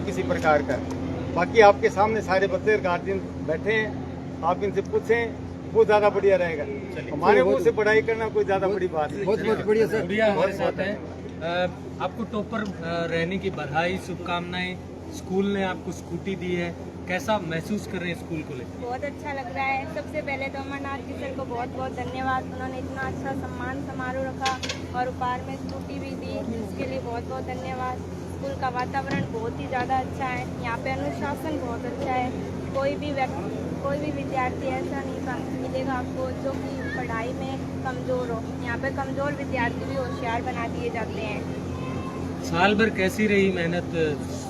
किसी प्रकार का। बाकी आपके सामने सारे बच्चे गार्जियन बैठे हैं, आप इनसे पूछें, वो ज्यादा बढ़िया रहेगा। हमारे मुंह से पढ़ाई करना कोई ज्यादा बड़ी बात नहीं। बहुत बढ़िया सर। बढ़िया हमारे साथ हैं। आपको टॉपर रहने की बधाई, शुभकामनाएं। स्कूल ने आपको स्कूटी दी है, कैसा महसूस कर रहे हैं स्कूल को लेकर? बहुत अच्छा लग रहा है। सबसे पहले तो अमरनाथ जी सर को बहुत बहुत धन्यवाद। उन्होंने इतना अच्छा सम्मान समारोह रखा और उपहार में स्कूटी भी दी, इसके लिए बहुत बहुत धन्यवाद। स्कूल का वातावरण बहुत ही ज़्यादा अच्छा है, यहाँ पे अनुशासन बहुत अच्छा है। कोई भी विद्यार्थी ऐसा नहीं मिलेगा आपको जो कि पढ़ाई में कमज़ोर हो। यहाँ पे कमज़ोर विद्यार्थी भी होशियार बना दिए जाते हैं। साल भर कैसी रही मेहनत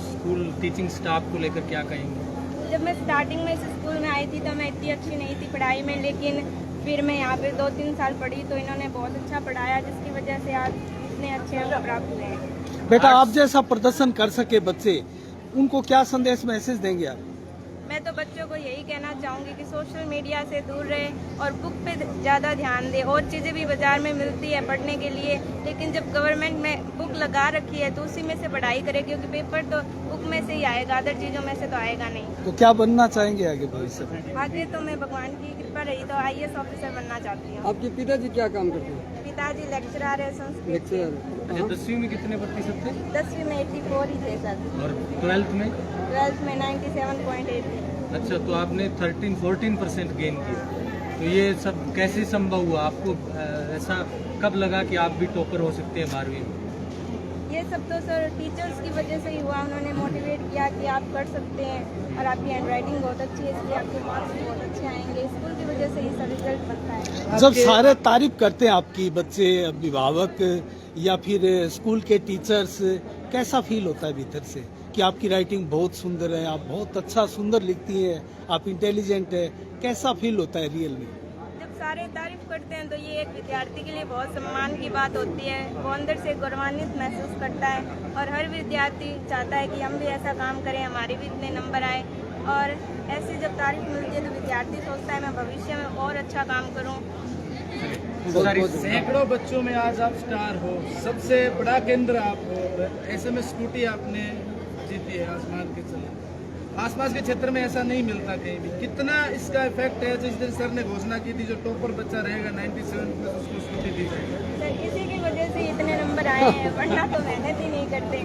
स्कूल टीचिंग स्टाफ को लेकर, क्या कहेंगे? जब मैं स्टार्टिंग में इस स्कूल में आई थी तो मैं इतनी अच्छी नहीं थी पढ़ाई में, लेकिन फिर मैं यहाँ पे 2-3 साल पढ़ी तो इन्होंने बहुत अच्छा पढ़ाया, जिसकी वजह से आज इतने अच्छे अंक प्राप्त हुए हैं। बेटा, आप जैसा प्रदर्शन कर सके बच्चे, उनको क्या संदेश मैसेज देंगे आप? मैं तो बच्चों को यही कहना चाहूँगी कि सोशल मीडिया से दूर रहे और बुक पे ज़्यादा ध्यान दे। और चीज़ें भी बाजार में मिलती है पढ़ने के लिए, लेकिन जब गवर्नमेंट में बुक लगा रखी है तो उसी में से पढ़ाई करे, क्योंकि पेपर तो बुक में से ही आएगा, अदर चीज़ों में से तो आएगा नहीं। तो क्या बनना चाहेंगे आगे भविष्य में? आगे तो मैं भगवान की कृपा रही तो IAS ऑफिसर बनना चाहती हूँ। आपके पिताजी क्या काम करते हैं? पिताजी लेक्चरर है संस्कृत के। अच्छा, 10वीं में कितने प्रतिशत थे? 10वीं में 84 ही थे सर। और 12th में? 12th में 97.8 थे। अच्छा, तो आपने 13-14% गेन किया। तो ये सब कैसे संभव हुआ आपको? ऐसा कब लगा कि आप भी टॉपर हो सकते हैं 12वीं में? ये सब तो सर टीचर्स की वजह से ही हुआ। उन्होंने मोटिवेट किया कि आप कर सकते हैं और आपकी हैंड राइटिंग बहुत अच्छी है, इसलिए आपके मार्क्स भी बहुत अच्छे आएंगे। स्कूल की वजह से ही सब रिजल्ट बनता है। जब सारे तारीफ करते हैं आपकी, बच्चे, अभिभावक या फिर स्कूल के टीचर्स, कैसा फील होता है भीतर से कि आपकी राइटिंग बहुत सुंदर है, आप बहुत अच्छा सुंदर लिखती हैं, आप इंटेलिजेंट है? कैसा फील होता है रियल में? जब सारे तारीफ करते हैं तो ये एक विद्यार्थी के लिए बहुत सम्मान की बात होती है। वो अंदर से गौरवान्वित महसूस करता है और हर विद्यार्थी चाहता है कि हम भी ऐसा काम करें, हमारे भी इतने नंबर आए। और ऐसी जब तारीफ मिलती है तो विद्यार्थी सोचता है मैं भविष्य में और अच्छा काम करूँ। सैकड़ों बच्चों में आज आप स्टार हो, सबसे बड़ा केंद्र आप हो, ऐसे में स्कूटी आपने जीती है आसमान के चले। आसपास के क्षेत्र में ऐसा नहीं मिलता कहीं भी। कितना इसका इफेक्ट है? जिस दिन सर ने घोषणा की थी जो टॉपर बच्चा रहेगा 97 प्लस उसको स्कूटी दी जाएगी। सर इसी की वजह से इतने नंबर आए हैं, वरना तो मेहनत ही नहीं करते।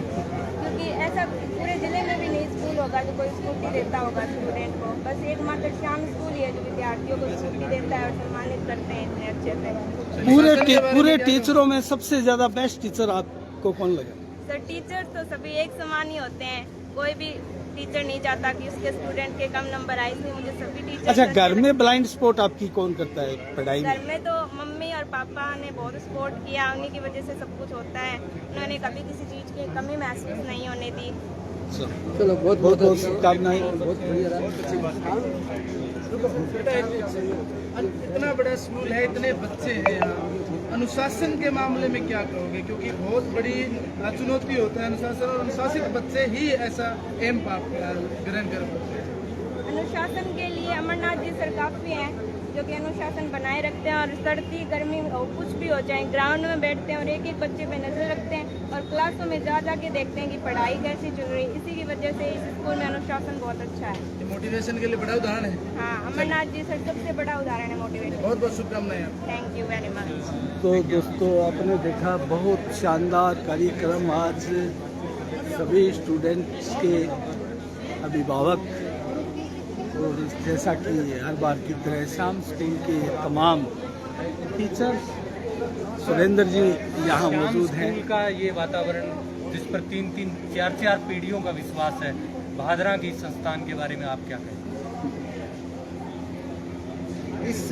क्योंकि ऐसा पूरे जिले में भी नहीं स्कूल होगा जो कोई स्कूटी देता होगा स्टूडेंट को। बस एकमात्र श्याम स्कूल ही है जो विद्यार्थियों को स्कूटी देता है और सम्मानित करते हैं इतने अच्छे से। पूरे टीचरों में सबसे ज्यादा बेस्ट टीचर आपको कौन लगा? सर टीचर तो सभी एक समान ही होते हैं, कोई भी टीचर नहीं चाहता कि उसके स्टूडेंट के कम नंबर आए, इसलिए मुझे सभी टीचर। अच्छा, घर में ब्लाइंड स्पॉट आपकी कौन करता है पढ़ाई में? घर में तो मम्मी और पापा ने बहुत सपोर्ट किया, उन्हीं की वजह से सब कुछ होता है। उन्होंने कभी किसी चीज़ की कमी महसूस नहीं होने दी। चलो, बहुत बहुत शुभकामनाएं। इतना बड़ा स्कूल है, इतने बच्चे हैं यहाँ, अनुशासन के मामले में क्या कहोगे? क्योंकि बहुत बड़ी चुनौती होता है अनुशासन, और अनुशासित बच्चे ही ऐसा एम ग्रहण कर पाते हैं। अनुशासन के लिए अमरनाथ जी सर काफ़ी हैं जो कि अनुशासन बनाए रखते हैं। और सर्दी गर्मी हो कुछ भी हो जाए, ग्राउंड में बैठते हैं और एक एक बच्चे पे नजर रखते हैं और क्लासों में जा के देखते हैं कि पढ़ाई कैसी चल रही है। इसी की वजह से इस स्कूल में अनुशासन बहुत अच्छा है। ये मोटिवेशन के लिए बड़ा उदाहरण है। हाँ, अमरनाथ जी सर सबसे बड़ा उदाहरण है मोटिवेशन। बहुत बहुत शुभकामनाएं। Thank you very much. तो दोस्तों, आपने देखा बहुत शानदार कार्यक्रम। आज सभी स्टूडेंट्स के अभिभावक और जैसा कि हर बार की तरह शाम स्कूल के तमाम टीचर्स, सुरेंद्र जी यहाँ मौजूद हैं। स्कूल का ये वातावरण जिस पर 3-4 पीढ़ियों का विश्वास है, भादरा की संस्थान के बारे में आप क्या कहें? इस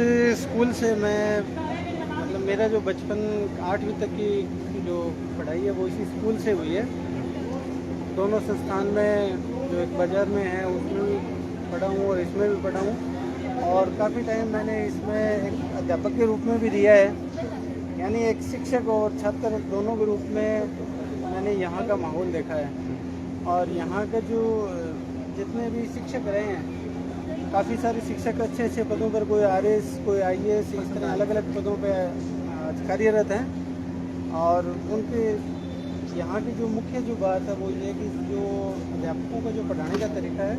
स्कूल से मैं मतलब मेरा जो बचपन 8वीं तक की जो पढ़ाई है वो इसी स्कूल से हुई है। दोनों संस्थान में जो एक बाज़ार में है उसमें भी पढ़ा हूँ और इसमें भी पढ़ा हूँ, और काफ़ी टाइम मैंने इसमें एक अध्यापक के रूप में भी दिया है। यानी एक शिक्षक और छात्र दोनों के रूप में मैंने यहाँ का माहौल देखा है। और यहाँ के जो जितने भी शिक्षक रहे हैं, काफ़ी सारे शिक्षक अच्छे अच्छे पदों पर, कोई RS, कोई IAS, इस तरह अलग अलग पदों पर कार्यरत हैं। और उनके यहाँ की जो मुख्य जो बात है वो ये है कि जो अध्यापकों का जो पढ़ाने का तरीका है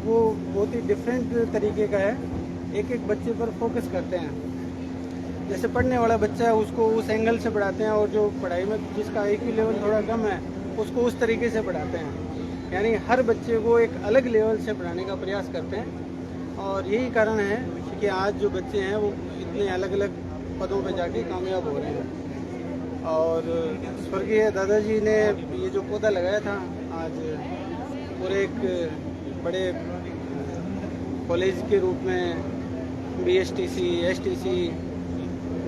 वो बहुत ही डिफरेंट तरीके का है। एक एक बच्चे पर फोकस करते हैं। जैसे पढ़ने वाला बच्चा है उसको उस एंगल से पढ़ाते हैं, और जो पढ़ाई में जिसका IQ लेवल थोड़ा कम है उसको उस तरीके से पढ़ाते हैं। यानी हर बच्चे को एक अलग लेवल से पढ़ाने का प्रयास करते हैं, और यही कारण है कि आज जो बच्चे हैं वो इतने अलग अलग पदों पर जाके कामयाब हो रहे हैं। और स्वर्गीय दादाजी ने ये जो पौधा लगाया था आज पूरे एक बड़े कॉलेज के रूप में BSTC, STC,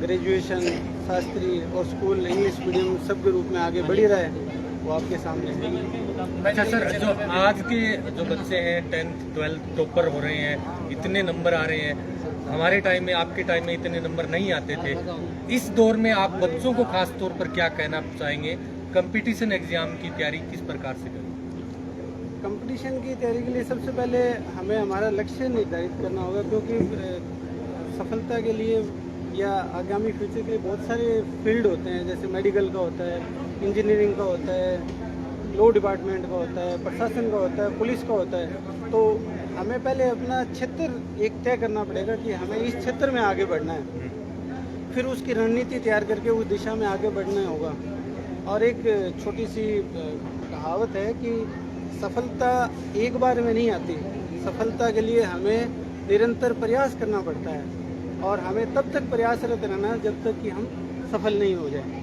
ग्रेजुएशन, शास्त्री और स्कूल इंग्लिश मीडियम सब के रूप में आगे बढ़ी रहा है, वो आपके सामने है। अच्छा सर, जो आज के जो बच्चे हैं 10th 12th टॉपर हो रहे हैं, इतने नंबर आ रहे हैं, हमारे टाइम में आपके टाइम में इतने नंबर नहीं आते थे। इस दौर में आप बच्चों को खास तौर पर क्या कहना चाहेंगे? कंपटीशन एग्जाम की तैयारी किस प्रकार से करें? कंपटीशन की तैयारी के लिए सबसे पहले हमें हमारा लक्ष्य निर्धारित करना होगा, क्योंकि सफलता के लिए या आगामी फ्यूचर के लिए बहुत सारे फील्ड होते हैं। जैसे मेडिकल का होता है, इंजीनियरिंग का होता है, लॉ डिपार्टमेंट का होता है, प्रशासन का होता है, पुलिस का होता है। तो हमें पहले अपना क्षेत्र एक तय करना पड़ेगा कि हमें इस क्षेत्र में आगे बढ़ना है, फिर उसकी रणनीति तैयार करके उस दिशा में आगे बढ़ना होगा। और एक छोटी सी कहावत है कि सफलता एक बार में नहीं आती, सफलता के लिए हमें निरंतर प्रयास करना पड़ता है, और हमें तब तक प्रयासरत रहना जब तक कि हम सफल नहीं हो जाए।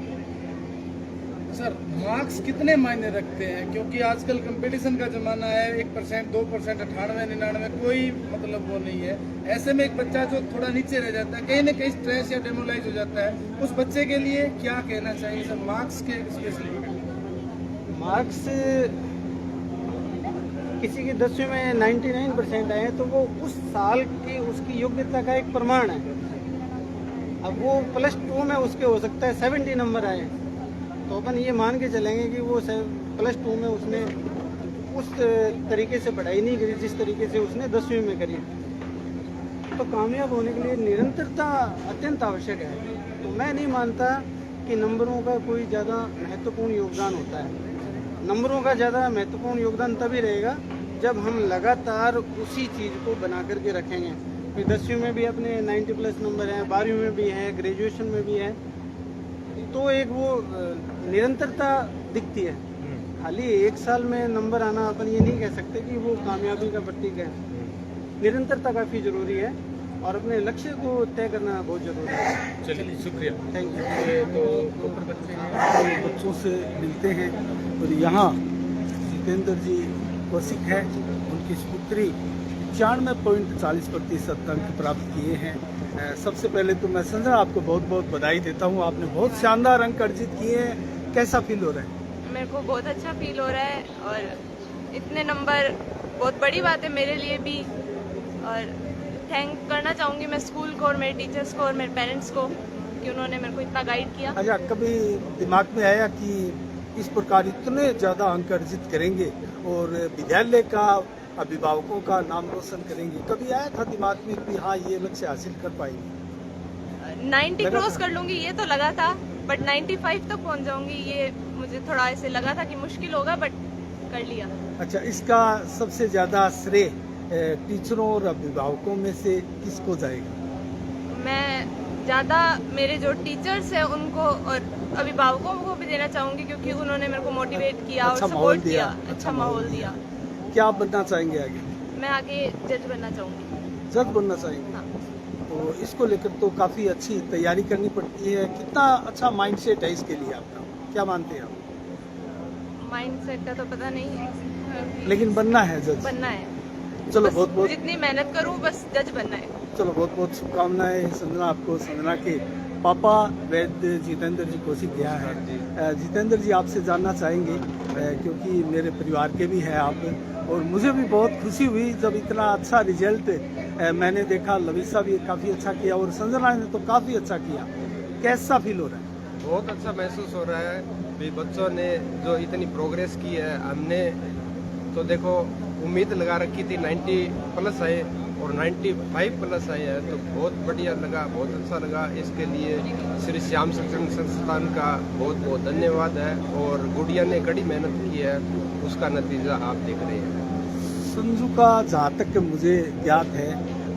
सर, मार्क्स कितने मायने रखते हैं? क्योंकि आजकल कंपटीशन का ज़माना है, 1%, 2%, 98, 99 कोई मतलब वो नहीं है। ऐसे में एक बच्चा जो थोड़ा नीचे रह जाता है, कहीं ना कहीं स्ट्रेस या डेमोलाइज हो जाता है, उस बच्चे के लिए क्या कहना चाहिए सर मार्क्स के स्पेशली? मार्क्स किसी के 10वीं में 99% आए तो वो उस साल की उसकी योग्यता का एक प्रमाण है। अब वो +2 में उसके हो सकता है 70 नंबर आए, तो अपन ये मान के चलेंगे कि वो +2 में उसने उस तरीके से पढ़ाई नहीं करी जिस तरीके से उसने 10वीं में करी। तो कामयाब होने के लिए निरंतरता अत्यंत आवश्यक है। तो मैं नहीं मानता कि नंबरों का कोई ज़्यादा महत्वपूर्ण योगदान होता है। नंबरों का ज़्यादा महत्वपूर्ण योगदान तभी रहेगा जब हम लगातार उसी चीज़ को बना करके रखेंगे। फिर 10वीं में भी अपने 90+ नंबर हैं, 12वीं में भी हैं, ग्रेजुएशन में भी हैं, तो एक वो निरंतरता दिखती है। खाली एक साल में नंबर आना अपन ये नहीं कह सकते कि वो कामयाबी का प्रतीक है। निरंतरता काफ़ी ज़रूरी है और अपने लक्ष्य को तय करना बहुत ज़रूरी है। चलिए, शुक्रिया। Thank you. तो बच्चे बच्चों से मिलते हैं, और यहाँ जितेंद्र जी कौशिक है, उनकी पुत्री 95.40% अंक प्राप्त किए हैं। सबसे पहले तो मैं संजना आपको बहुत बहुत बधाई देता हूँ, आपने बहुत शानदार अंक अर्जित किए हैं। कैसा फील हो रहा है? मेरे को बहुत अच्छा फील हो रहा है, और इतने नंबर बहुत बड़ी बात है मेरे लिए भी। और थैंक करना चाहूँगी मैं स्कूल को और मेरे टीचर्स को और मेरे पेरेंट्स को कि उन्होंने मेरे को इतना गाइड किया। अच्छा, कभी दिमाग में आया कि इस प्रकार इतने ज़्यादा अंक अर्जित करेंगे और विद्यालय का, अभिभावकों का नाम रोशन करेंगे? कभी आया था दिमाग में कि हाँ ये लक्ष्य हासिल कर पाएंगे? 90 क्रॉस कर लूँगी ये तो लगा था, बट 95 तक पहुँच जाऊँगी ये मुझे थोड़ा ऐसे लगा था कि मुश्किल होगा, बट कर लिया। अच्छा, इसका सबसे ज़्यादा श्रेय टीचरों और अभिभावकों में से किसको जाएगा? मैं ज़्यादा मेरे जो टीचर्स हैं उनको और अभिभावकों को भी देना चाहूँगी, क्योंकि उन्होंने मेरे को मोटिवेट किया अच्छा और माहौल सपोर्ट दिया, किया, अच्छा माहौल दिया। क्या आप बनना चाहेंगे आगे? मैं आगे जज बनना चाहूँगी। जज बनना चाहेंगे? हाँ। तो इसको लेकर तो काफ़ी अच्छी तैयारी करनी पड़ती है। कितना अच्छा माइंडसेट है इसके लिए आपका, क्या मानते हैं आप? माइंड सेट का तो पता नहीं है, लेकिन बनना है जज। बनना है। चलो, बस बहुत बहुत जितनी मेहनत करूँ बस जज बनना है। चलो, बहुत बहुत शुभकामनाएं संजना आपको। संजना के पापा वैद्य जितेंद्र जी कौशिक यहाँ है। जितेंद्र जी, आपसे जानना चाहेंगे, क्योंकि मेरे परिवार के भी हैं आप, और मुझे भी बहुत खुशी हुई जब इतना अच्छा रिजल्ट मैंने देखा। लविसा भी काफ़ी अच्छा किया और संजना ने तो काफ़ी अच्छा किया। कैसा फील हो रहा है? बहुत अच्छा महसूस हो रहा है भी बच्चों ने जो इतनी प्रोग्रेस की है। हमने तो देखो उम्मीद लगा रखी थी 90+ आए, और 95 प्लस आए हैं, तो बहुत बढ़िया लगा, बहुत अच्छा लगा। इसके लिए श्री श्याम शिक्षण संस्थान का बहुत बहुत धन्यवाद है। और गुड़िया ने कड़ी मेहनत की है, उसका नतीजा आप देख रहे हैं। संजू का जहाँ तक कि मुझे ज्ञात है,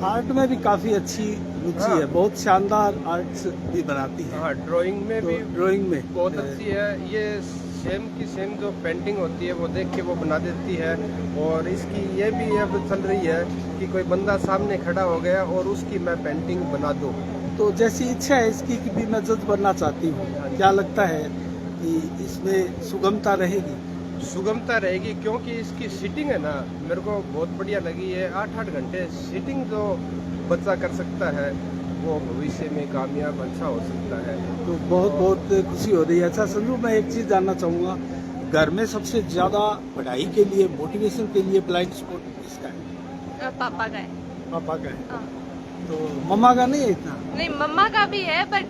आर्ट में भी काफी अच्छी रुचि है, बहुत शानदार आर्ट्स भी बनाती है। हाँ, ड्राइंग में भी ड्राइंग में बहुत अच्छी है। ये सेम की सेम जो पेंटिंग होती है वो देख के वो बना देती है। और इसकी ये भी अब चल रही है कि कोई बंदा सामने खड़ा हो गया और उसकी मैं पेंटिंग बना दूँ। तो जैसी इच्छा है इसकी कि भी मैं जज बनना चाहती हूँ। क्या लगता है कि इसमें सुगमता रहेगी? सुगमता रहेगी, क्योंकि इसकी सीटिंग है ना, मेरे को बहुत बढ़िया लगी है। 8-8 घंटे सीटिंग जो बच्चा कर सकता है वो भविष्य में कामयाब अच्छा हो सकता है। तो बहुत बहुत खुशी हो रही है। अच्छा संजू, मैं एक चीज जानना चाहूँगा, घर में सबसे ज्यादा पढ़ाई के लिए, मोटिवेशन के लिए ब्लाइंड स्पॉट किसका है? पापा का है। पापा का है। हाँ। तो मम्मा का नहीं है इतना? नहीं, मम्मा का भी है, बट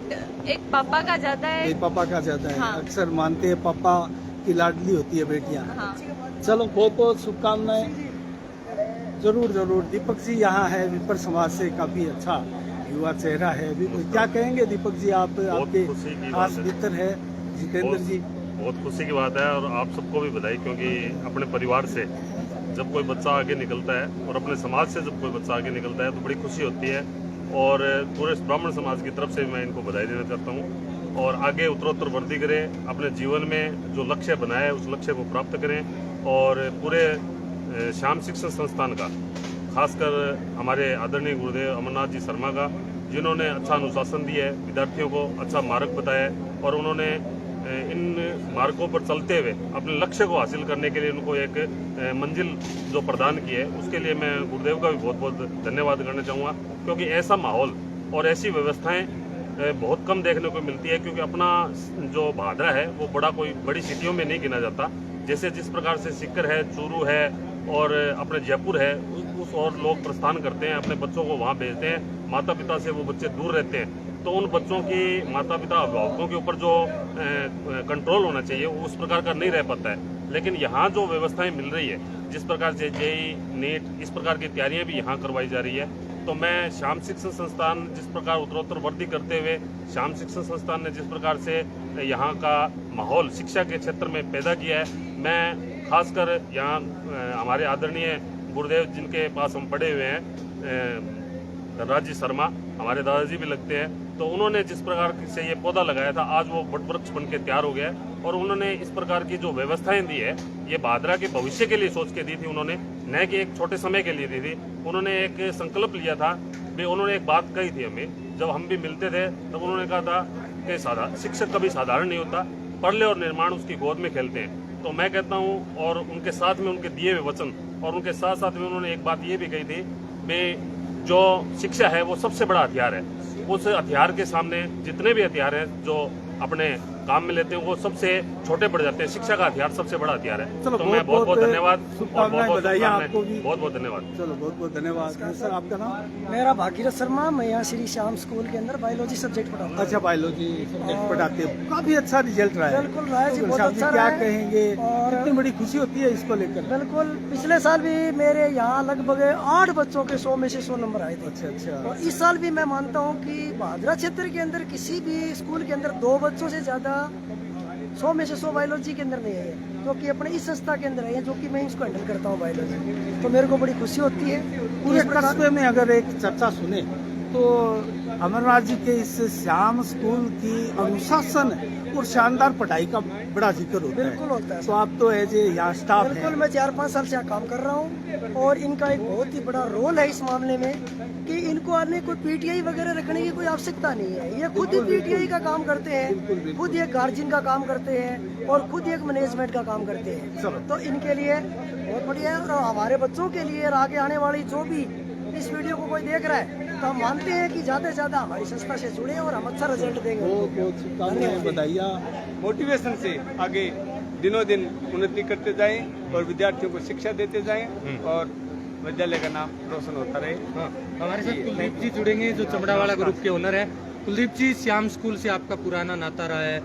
एक पापा का ज्यादा है। नहीं, पापा का ज्यादा है। हाँ। अक्सर मानते हैं पापा की लाडली होती है बेटियां। हाँ। चलो बहुत बहुत शुभकामनाएं। जरूर जरूर। दीपक जी यहाँ है, विपर समाज से, काफी अच्छा युवा चेहरा है। क्या कहेंगे दीपक जी, आप आपके खास मित्र है जितेंद्र जी? बहुत खुशी की बात है, और आप सबको भी बधाई, क्योंकि अपने परिवार से जब कोई बच्चा आगे निकलता है और अपने समाज से जब कोई बच्चा आगे निकलता है तो बड़ी खुशी होती है। और पूरे ब्राह्मण समाज की तरफ से मैं इनको बधाई देना चाहता हूँ। और आगे उत्तरोत्तर वृद्धि करें, अपने जीवन में जो लक्ष्य बनाया है उस लक्ष्य को प्राप्त करें। और पूरे श्याम शिक्षण संस्थान का, खासकर हमारे आदरणीय गुरुदेव अमरनाथ जी शर्मा का, जिन्होंने अच्छा अनुशासन दिया है, विद्यार्थियों को अच्छा मार्ग बताया है, और उन्होंने इन मार्गों पर चलते हुए अपने लक्ष्य को हासिल करने के लिए उनको एक मंजिल जो प्रदान की है, उसके लिए मैं गुरुदेव का भी बहुत बहुत धन्यवाद करना चाहूँगा। क्योंकि ऐसा माहौल और ऐसी व्यवस्थाएं बहुत कम देखने को मिलती है, क्योंकि अपना जो भादरा है वो कोई बड़ी सिटियों में नहीं गिना जाता। जैसे जिस प्रकार से सीकर है, चूरू है और अपने जयपुर है, उस और लोग प्रस्थान करते हैं, अपने बच्चों को वहाँ भेजते हैं, माता पिता से वो बच्चे दूर रहते हैं, तो उन बच्चों की माता पिता अभिभावकों के ऊपर जो कंट्रोल होना चाहिए वो उस प्रकार का नहीं रह पाता है। लेकिन यहाँ जो व्यवस्थाएं मिल रही है, जिस प्रकार से जेई, नीट, इस प्रकार की तैयारियां भी यहाँ करवाई जा रही है, तो मैं श्याम शिक्षण संस्थान जिस प्रकार उत्तरोत्तर वृद्धि करते हुए श्याम शिक्षण संस्थान ने जिस प्रकार से यहाँ का माहौल शिक्षा के क्षेत्र में पैदा किया है, मैं खासकर यहाँ हमारे आदरणीय गुरुदेव जिनके पास हम पढ़े हुए हैं, धनराज जी शर्मा, हमारे दादाजी भी लगते हैं, तो उन्होंने जिस प्रकार से ये पौधा लगाया था, आज वो वट वृक्ष बन के तैयार हो गया है। और उन्होंने इस प्रकार की जो व्यवस्थाएं दी है, ये भादरा के भविष्य के लिए सोच के दी थी उन्होंने, न कि एक छोटे समय के लिए दी थी। उन्होंने एक संकल्प लिया था, उन्होंने एक बात कही थी हमें, जब हम भी मिलते थे तब उन्होंने कहा था कि शिक्षक कभी साधारण नहीं होता, पढ़ ले और निर्माण उसकी गोद में खेलते हैं। तो मैं कहता हूँ, और उनके साथ में उनके दिए हुए वचन, और उनके साथ साथ में उन्होंने एक बात ये भी कही थी, जो शिक्षा है वो सबसे बड़ा हथियार है। उस हथियार के सामने जितने भी हथियार हैं जो अपने काम में लेते हैं वो सबसे छोटे पड़ जाते हैं। शिक्षा का हथियार सबसे बड़ा हथियार है। चलो, तो मैं बहुत बहुत धन्यवाद, बधाई आपको भी, बहुत बहुत धन्यवाद। चलो बहुत बहुत धन्यवाद। सर आपका नाम? मेरा भागीरथ शर्मा, मैं यहाँ श्री श्याम स्कूल के अंदर बायोलॉजी सब्जेक्ट पढ़ाता हूँ। अच्छा, बायोलॉजी सब्जेक्ट पढ़ाते हो, काफी अच्छा रिजल्ट रहा है। बिल्कुल रहा है जी, बहुत श्याम अच्छा क्या रहा है। कहेंगे, और कितनी बड़ी खुशी होती है इसको लेकर? बिल्कुल, पिछले साल भी मेरे यहाँ लगभग 8 बच्चों के 100 में से 100 नंबर आए थे। अच्छा अच्छा। और इस साल भी मैं मानता हूँ कि भादरा क्षेत्र के अंदर किसी भी स्कूल के अंदर 2 बच्चों से ज्यादा 100 में से 100 बायोलॉजी के अंदर नहीं है, क्योंकि अपने इस संस्था के अंदर है, जो कि मैं इसको हैंडल करता हूँ बायोलॉजी। तो मेरे को बड़ी खुशी होती है। पूरे कस्बे में अगर एक चर्चा सुने तो अमरनाथ जी के इस श्याम स्कूल की अनुशासन और शानदार पढ़ाई का बड़ा जिक्र होता है। बिल्कुल होता है। तो आप तो एज ए यहाँ स्टाफ है। बिल्कुल, मैं 4-5 साल से यहाँ काम कर रहा हूँ, और इनका एक बहुत ही बड़ा रोल है इस मामले में कि इनको आने कोई पीटीआई वगैरह रखने की कोई आवश्यकता नहीं है। ये खुद ही पीटीआई का काम करते हैं, खुद एक गार्जियन का काम करते हैं, और खुद एक मैनेजमेंट का काम करते हैं। तो इनके लिए बहुत बढ़िया है। और हमारे बच्चों के लिए और आगे आने वाली जो भी इस वीडियो को कोई देख रहा है, तो हम मानते हैं कि ज्यादा से ज्यादा हमारी संस्था से जुड़े और हम अच्छा रिजल्ट देंगे। बहुत शुभकामनाएं, बधाइयाँ। मोटिवेशन से आगे दिनों दिन उन्नति करते जाएं और विद्यार्थियों को शिक्षा देते जाएं और विद्यालय का नाम रोशन होता रहे। हमारे साथ कुलदीप जी जुड़ेंगे, जो चमड़ावाला ग्रुप के ओनर है। कुलदीप जी, श्याम स्कूल से आपका पुराना नाता रहा है,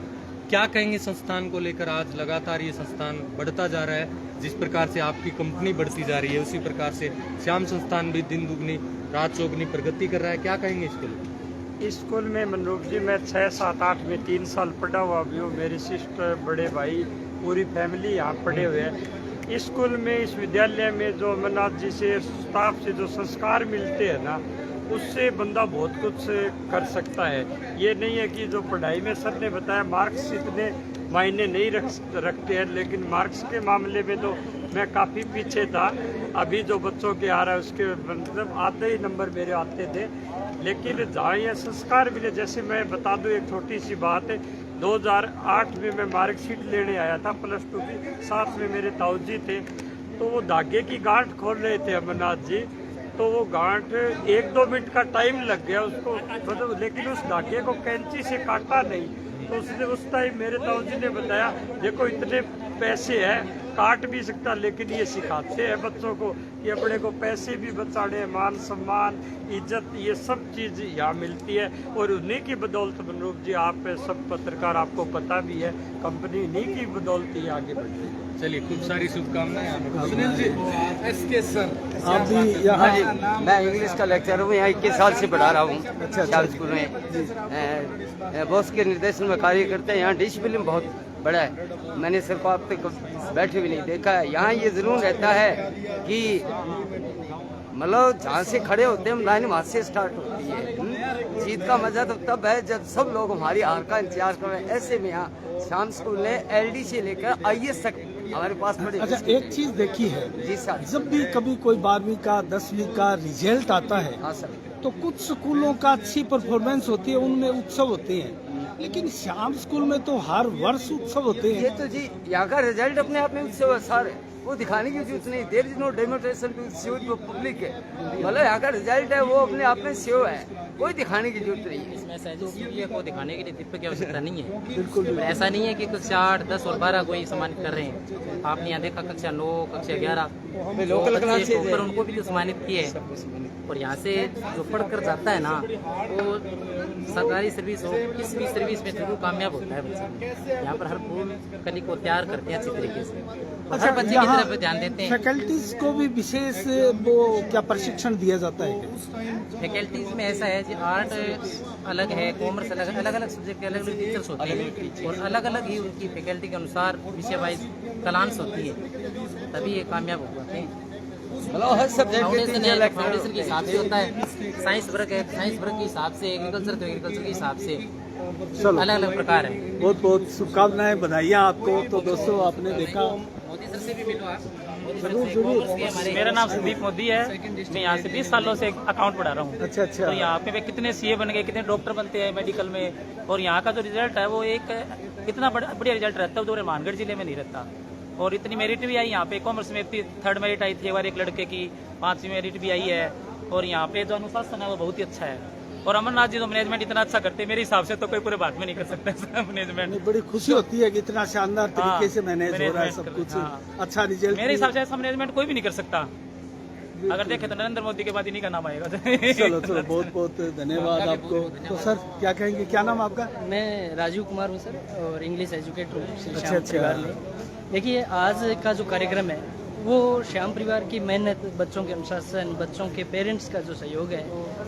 क्या कहेंगे संस्थान को लेकर? आज लगातार ये संस्थान बढ़ता जा रहा है, जिस प्रकार से आपकी कंपनी बढ़ती जा रही है उसी प्रकार से श्याम संस्थान भी दिन दुगनी रात चौगनी प्रगति कर रहा है, क्या कहेंगे इसके लिए? इस स्कूल में मनरूप जी मैं 6, 7, 8 में 3 साल पढ़ा हुआ भी हूँ। मेरी सिस्टर, बड़े भाई, पूरी फैमिली यहाँ पढ़े हुए हैं। इस स्कूल में, इस विद्यालय में जो अमरनाथ जी से, स्टाफ से जो संस्कार मिलते हैं ना, उससे बंदा बहुत कुछ कर सकता है। ये नहीं है कि जो पढ़ाई में सर ने बताया मार्क्स इतने मायने नहीं रखते हैं, लेकिन मार्क्स के मामले में तो मैं काफ़ी पीछे था। अभी जो बच्चों के आ रहा है उसके मतलब आधे ही नंबर मेरे आते थे, लेकिन जहाँ ये संस्कार मिले, जैसे मैं बता दूँ एक छोटी सी बात है। 2008 में मैं मार्कशीट लेने आया था +2 की, साथ में मेरे ताऊ जी थे, तो वो धागे की गांठ खोल रहे थे अमरनाथ जी, तो वो गांठ 1-2 मिनट का टाइम लग गया उसको, मतलब लेकिन उस धागे को कैंची से काटा नहीं। तो उसने उस टाइम मेरे ताऊ जी ने बताया, देखो इतने पैसे हैं, काट भी सकता, लेकिन ये सिखाते हैं बच्चों को कि अपने को पैसे भी बचाने, मान सम्मान, इज्जत, ये सब चीज़ यहाँ मिलती है। और उन्हीं की बदौलत मनरूप जी, आप सब पत्रकार, आपको पता भी है, कंपनी इन्हीं की बदौलत ही आगे बढ़ रही है। चलिए, खूब सारी शुभकामनाएं। सुनील जी, SK सर, आप भी यहाँ मैं इंग्लिश का लेक्चर हूँ, यहाँ 21 साल से पढ़ा रहा हूँ। अच्छा, स्कूल में बॉस के निर्देशन में कार्य करते हैं। यहाँ डिसिप्लिन बहुत बड़ा है, मैंने सिर्फ आप तक बैठे भी नहीं देखा है। यहाँ ये जरूर रहता है कि मतलब जहाँ से खड़े होते हैं लाइन वहाँ से स्टार्ट होती है। जीत का मजा तो तब है जब सब लोग हमारी हार का इंतजार कर रहे हैं। ऐसे में यहाँ श्याम स्कूल ने LD से लेकर IAS तक हमारे पास पड़े। अच्छा, एक चीज देखी है जी सर, जब भी कभी कोई 12वीं का 10वीं का रिजल्ट आता है, हाँ सर, तो कुछ स्कूलों का अच्छी परफॉर्मेंस होती है, उनमें उत्सव होते हैं, लेकिन श्याम स्कूल में तो हर वर्ष उत्सव होते हैं। ये तो जी यहाँ का रिजल्ट अपने आप में उत्सव है सर, वो दिखाने की जरूरत नहीं। There is no demonstration to show to public है, मतलब यहाँ का रिजल्ट है वो अपने आप में शो है, कोई दिखाने की जरूरत नहीं है। इसमें ऐसा है जी, को दिखाने के लिए दीप की आवश्यकता नहीं है। बिल्कुल ऐसा नहीं है कि कक्षा 8, 10 और 12 कोई सम्मानित कर रहे हैं। आपने यहाँ देखा कक्षा 9, कक्षा 11 लोकल क्लास से ऊपर उनको भी तो सम्मानित किए हैं। और यहाँ से जो पढ़कर जाता है ना, वो सरकारी सर्विस हो, किसी भी सर्विस में जरूर कामयाब होता है बच्चा। यहाँ पर हर फूल कली को तैयार करते हैं अच्छी तरीके से, हर बच्चे की तरफ ध्यान देते हैं। फैकल्टीज को भी विशेष वो क्या प्रशिक्षण दिया जाता है? फैकल्टीज में ऐसा है जी, आर्ट अलग है, कॉमर्स अलग है, अलग अलग सब्जेक्ट के अलग अलग टीचर्स होते हैं, और अलग अलग ही उनकी फैकल्टी के अनुसार विषय वाइज क्लास होती है, तभी ये कामयाब हो पाते हैं। फाउंडेशन है, फाउंडेशन के हिसाब से होता है। साइंस वर्ग है, साइंस वर्ग के हिसाब से, एग्रीकल्चर तो एग्रीकल्चर के हिसाब से, चलो अलग अलग प्रकार है। बहुत बहुत शुभकामनाएं, बधाइयाँ आपको। तो दोस्तों, आपने देखा, मोदी सर से भी मिलो आप। मेरा नाम संदीप मोदी है, मैं यहाँ से 20 सालों से अकाउंट पढ़ा रहा हूँ। अच्छा अच्छा, तो यहाँ पे कितने CA बन गए, कितने डॉक्टर बनते हैं मेडिकल में, और यहाँ का जो रिजल्ट है वो एक इतना बढ़िया रिजल्ट रहता है जो मानगढ़ जिले में नहीं रहता। और इतनी मेरिट भी आई यहाँ पे, कॉमर्स में 3rd मेरिट आई थी एक लड़के की, 5वीं मेरिट भी आई है। और यहाँ पे जो अनुशासन है वो बहुत ही अच्छा है। और अमरनाथ जी तो मैनेजमेंट इतना अच्छा करते हैं, मेरे हिसाब से तो कोई पूरे भारत में नहीं कर सकता मैनेजमेंट। बड़ी खुशी होती है कि इतना शानदार तरीके से मैनेज हो रहा है सब कुछ। अच्छा रिजल्ट, मेरे हिसाब से ऐसा मैनेजमेंट कोई भी नहीं कर सकता। अगर देखे तो नरेंद्र मोदी के बाद इन्हीं का नाम आएगा। चलो चलो, बहुत बहुत धन्यवाद आपको। तो सर, क्या कहेंगे, क्या नाम आपका? मैं राजीव कुमार हूँ सर, और इंग्लिश एजुकेटर हूँ। अच्छा अच्छा। देखिए, आज का जो कार्यक्रम है वो श्याम परिवार की मेहनत, बच्चों के अनुशासन, बच्चों के पेरेंट्स का जो सहयोग है,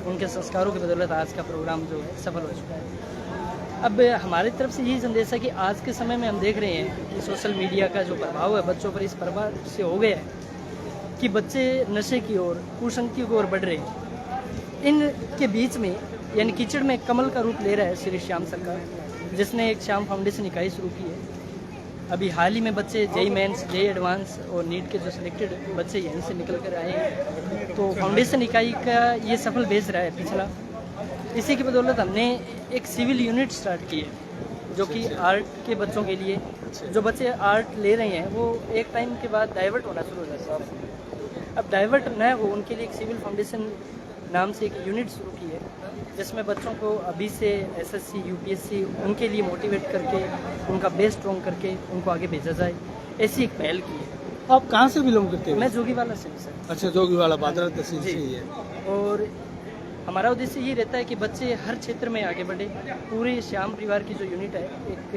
उनके संस्कारों की बदौलत आज का प्रोग्राम जो है सफल हो चुका है। अब हमारी तरफ से यही संदेश है कि आज के समय में हम देख रहे हैं कि सोशल मीडिया का जो प्रभाव है बच्चों पर, इस प्रभाव से हो गया है कि बच्चे नशे की ओर, कुसंगति की ओर बढ़ रहे हैं। इनके बीच में यानी कीचड़ में कमल का रूप ले रहा है श्री श्याम सरकार, जिसने एक श्याम फाउंडेशन इकाई शुरू की है। अभी हाल ही में बच्चे JEE मेंस, JEE एडवांस और नीट के जो सिलेक्टेड बच्चे यहीं से निकल कर आए हैं। तो फाउंडेशन इकाई का ये सफल बेस रहा है पिछला। इसी की बदौलत हमने एक सिविल यूनिट स्टार्ट की है, जो कि आर्ट के बच्चों के लिए, जो बच्चे आर्ट ले रहे हैं वो एक टाइम के बाद डाइवर्ट होना शुरू हो जाता है। अब डाइवर्ट न हो, उनके लिए एक सिविल फाउंडेशन नाम से एक यूनिट शुरू की है, जिसमें बच्चों को अभी से SSC, UPSC उनके लिए मोटिवेट करके, उनका बेस स्ट्रॉन्ग करके उनको आगे भेजा जाए, ऐसी एक पहल की है। आप कहाँ से बिलोंग करते हैं? मैं जोगीवाला से सर। अच्छा, जोगीवाला, बादरा तहसील से ही है। और हमारा उद्देश्य ये रहता है कि बच्चे हर क्षेत्र में आगे बढ़े। पूरे श्याम परिवार की जो यूनिट है एक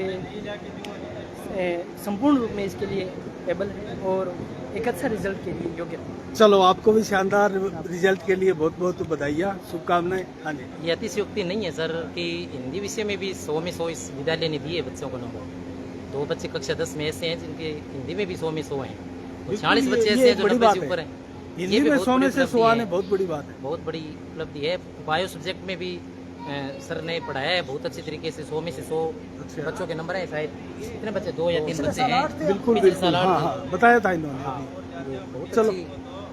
संपूर्ण रूप में इसके लिए एबल है और एक अच्छा रिजल्ट के लिए योग्य है। चलो, आपको भी शानदार रिजल्ट के लिए बहुत बहुत बधाइयाँ, शुभकामनाएं। हाँ जी, ये अतिशयोक्ति नहीं है सर कि हिंदी विषय में भी 100 में 100 इस विद्यालय ने दिए बच्चों को नंबर। 2 बच्चे कक्षा 10 में ऐसे हैं जिनके हिंदी में भी 100 में 100 हैं, 46 बच्चे ऐसे हैं जो 90 से ऊपर हैं। हिंदी में 100 में से 100 आने बहुत बड़ी बात है, बहुत बड़ी उपलब्धि है। बायो सब्जेक्ट में भी सर ने पढ़ाया है बहुत अच्छे तरीके से। 100 में से 100 बच्चों के नंबर है। शायद कितने बच्चे, 2 या 3 बच्चे हैं। बिल्कुल बिल्कुल, हाँ, बताया था इन्होंने। चलो,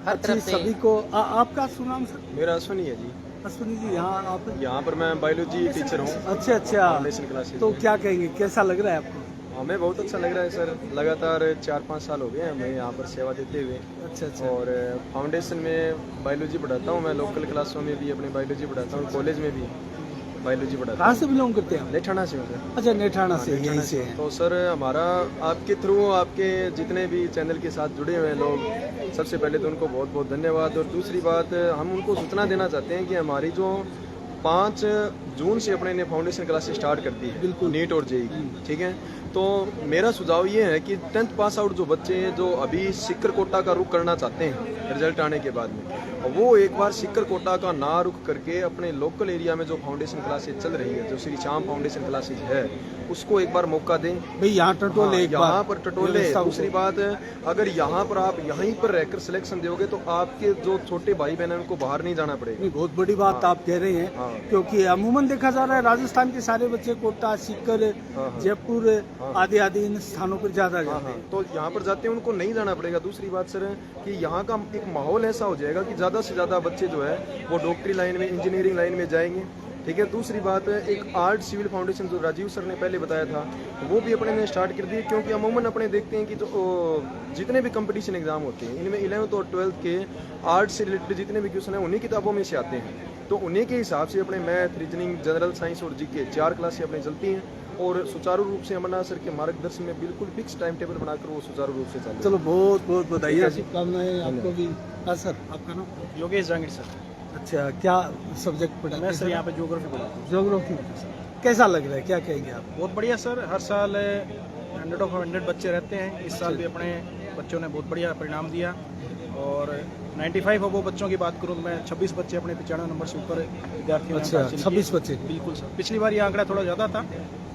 अच्छी सभी को। आपका सुनाम सर? मेरा अश्विनी है जी। अश्विनी जी, यहाँ पर मैं बायोलॉजी टीचर हूँ। अच्छा अच्छा, तो क्या कहेंगे, कैसा लग रहा है आपको? हमें बहुत अच्छा लग रहा है सर। लगातार 4-5 साल हो गए हैं हमें यहाँ पर सेवा देते हुए। अच्छा। और फाउंडेशन में बायोलॉजी पढ़ाता हूँ मैं, लोकल क्लासों में भी अपनी बायोलॉजी पढ़ाता हूँ, कॉलेज में भी बायोलॉजी पढ़ाता हूँ। कहाँ से बिलोंग करते हैं? नेठाना से हूँ सर। अच्छा, नेठाना से, यहीं से हैं। तो सर हमारा आपके थ्रू, आपके जितने भी चैनल के साथ जुड़े हुए हैं लोग, सबसे पहले तो उनको बहुत बहुत धन्यवाद। और दूसरी बात, हम उनको सूचना देना चाहते हैं कि हमारी जो 5 जून से अपने ने फाउंडेशन क्लासेस स्टार्ट कर दी है, बिल्कुल नीट और जेई की, ठीक है। तो मेरा सुझाव ये है कि 10th पास आउट जो बच्चे हैं जो अभी सिक्कर कोटा का रुख करना चाहते हैं रिजल्ट आने के बाद में, वो एक बार सिक्कर कोटा का ना रुख करके अपने लोकल एरिया में जो फाउंडेशन क्लासेज चल रही है, जो श्री श्याम फाउंडेशन क्लासेज है, उसको एक बार मौका दें भाई। यहाँ टटोले, यहाँ पर टटोले। दूसरी बात, अगर यहाँ पर आप यहीं पर रहकर सिलेक्शन दोगे तो आपके जो छोटे भाई बहन है उनको बाहर नहीं जाना पड़ेगा। बहुत बड़ी बात आप कह रहे हैं, क्योंकि अमूमन देखा जा रहा है राजस्थान के सारे बच्चे कोटा, सीकर, जयपुर आदि आदि इन स्थानों पर ज्यादा जाते हैं। तो यहाँ पर जाते हैं उनको नहीं जाना पड़ेगा। दूसरी बात सर कि यहाँ का एक माहौल ऐसा हो जाएगा कि ज्यादा से ज्यादा बच्चे जो है वो डॉक्टरी लाइन में, इंजीनियरिंग लाइन में जाएंगे, ठीक है। दूसरी बात, एक आर्ट सिविल फाउंडेशन जो राजीव सर ने पहले बताया था, वो भी अपने ने स्टार्ट कर दी। क्योंकि अमूमन अपने देखते हैं कि जो जितने भी कंपटीशन एग्जाम होते हैं इनमें 11th और 12th के आर्ट से रिलेटेड जितने भी क्वेश्चन हैं उन्हीं किताबों में से आते हैं। तो उन्हीं के हिसाब से अपने मैथ, रीजनिंग, जनरल साइंस और जीके 4 क्लासें अपनी चलती हैं और सुचारू रूप से अमरनाथ सर के मार्गदर्शन में बिल्कुल फिक्स टाइम टेबल बनाकर वो सुचारू रूप से चलते। चलो, बहुत बहुत बधाई, शुभकामनाएं आपको भी। हाँ सर, आपका नाम? योगेश जहांगीर सर। अच्छा, क्या सब्जेक्ट पढ़ा? मैं सर यहाँ पे ज्योग्राफी पढ़ाता हूँ। ज्योग्राफी, कैसा लग रहा है, क्या कहेंगे आप? बहुत बढ़िया सर, हर साल 100 of 100 बच्चे रहते हैं। इस साल भी अपने बच्चों ने बहुत बढ़िया परिणाम दिया और 95 अब वो बच्चों की बात करूँ तो मैं 26 बच्चे अपने 95 नंबर से ऊपर विद्यार्थियों। अच्छा, 26 बच्चे? बिल्कुल सर। पिछली बार ये आंकड़ा थोड़ा ज़्यादा था,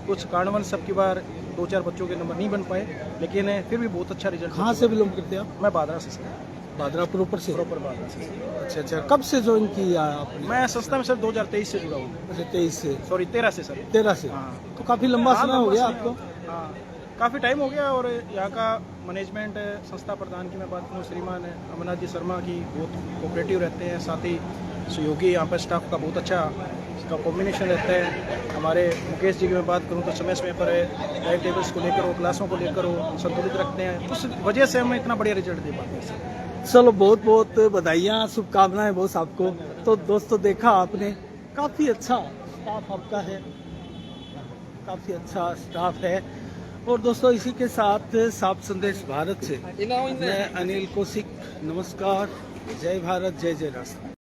कुछ कारणवश सबकी बार 2-4 बच्चों के नंबर नहीं बन पाए, लेकिन फिर भी बहुत अच्छा रिजल्ट। कहाँ से बिलोंग करते हैं आप? मैं बादरा से सर। बादरा प्रॉपर से? प्रॉपर बादरा से। अच्छा अच्छा, कब से ज्वाइन किया आपने? मैं संस्था में सर 2023 से जुड़ा हूँ। अच्छा, 23 से? सॉरी 13 से सर। 13 से? हाँ। तो काफ़ी लंबा समय हो गया आपको? हाँ, काफ़ी टाइम हो गया। और यहाँ का मैनेजमेंट, संस्था प्रधान की मैं बात करूँ, श्रीमान अमरनाथ जी शर्मा की, बहुत कोऑपरेटिव रहते हैं। साथ ही सहयोगी यहाँ पर स्टाफ का बहुत अच्छा इसका कॉम्बिनेशन रहता है। हमारे मुकेश जी की मैं बात करूँ तो समय समय पर टाइम टेबल्स को लेकर हो, क्लासों को लेकर हो, संतुलित रखते हैं। उस वजह से हम इतना बढ़िया रिजल्ट दे पाते हैं। चलो, बहुत बहुत बधाइयाँ, शुभकामनाएं बॉस आपको। तो दोस्तों, देखा आपने, काफ़ी अच्छा स्टाफ आपका है, काफ़ी अच्छा स्टाफ है। और दोस्तों, इसी के साथ साफ संदेश भारत से मैं अनिल कौशिक, नमस्कार, जय भारत, जय जय राष्ट्र।